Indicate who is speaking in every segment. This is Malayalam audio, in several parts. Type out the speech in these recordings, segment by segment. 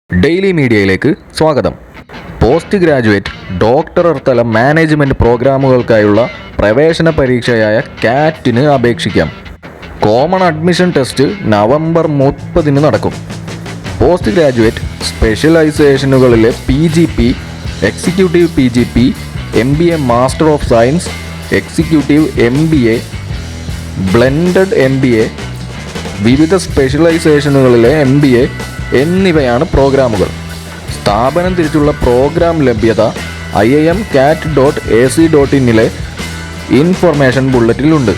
Speaker 1: ഡെയിലി മീഡിയയിലേക്ക് സ്വാഗതം. പോസ്റ്റ് ഗ്രാജുവേറ്റ് ഡോക്ടർ തല മാനേജ്മെൻറ്റ് പ്രോഗ്രാമുകൾക്കായുള്ള പ്രവേശന പരീക്ഷയായ കാറ്റിന് അപേക്ഷിക്കാം. കോമൺ അഡ്മിഷൻ ടെസ്റ്റ് നവംബർ 30 നടക്കും. പോസ്റ്റ് ഗ്രാജുവേറ്റ് സ്പെഷ്യലൈസേഷനുകളിലെ PGP, executive PGP, MBA master of science, executive MBA, blended MBA, വിവിധ സ്പെഷ്യലൈസേഷനുകളിലെ MBA എന്നിവയാണ് പ്രോഗ്രാമുകൾ. സ്ഥാപനം തിരിച്ചുള്ള പ്രോഗ്രാം ലഭ്യത iimcat.ac.in ഇൻഫർമേഷൻ ബുള്ളറ്റിലുണ്ട്.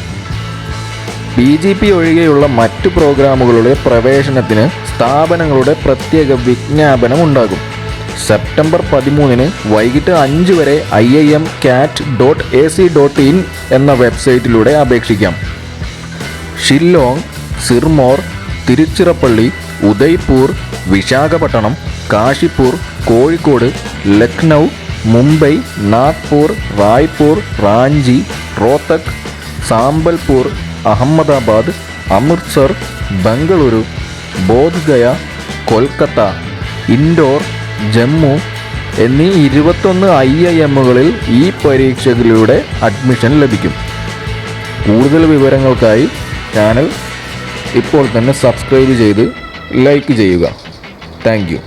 Speaker 1: PGP ഒഴികെയുള്ള മറ്റു പ്രോഗ്രാമുകളുടെ പ്രവേശനത്തിന് സ്ഥാപനങ്ങളുടെ പ്രത്യേക വിജ്ഞാപനം ഉണ്ടാകും. സെപ്റ്റംബർ 13 വൈകിട്ട് 5 വരെ iimcat.ac.in എന്ന വെബ്സൈറ്റിലൂടെ അപേക്ഷിക്കാം. ഷില്ലോങ്, സിർമോർ, തിരുച്ചിറപ്പള്ളി, ഉദയ്പൂർ, വിശാഖപട്ടണം, കാശിപ്പൂർ, കോഴിക്കോട്, ലക്നൗ, മുംബൈ, നാഗ്പൂർ, റായ്പൂർ, റാഞ്ചി, റോത്തക്, സാമ്പൽപൂർ, അഹമ്മദാബാദ്, അമൃത്സർ, ബംഗളൂരു, ബോധ്ഗയ, കൊൽക്കത്ത, ഇൻഡോർ, ജമ്മു എന്നീ 21 IIMകളിൽ ഈ പരീക്ഷകളിലൂടെ അഡ്മിഷൻ ലഭിക്കും. കൂടുതൽ വിവരങ്ങൾക്കായി ചാനൽ ഇപ്പോൾ തന്നെ സബ്സ്ക്രൈബ് ചെയ്ത് ലൈക്ക് ചെയ്യുക. Thank you.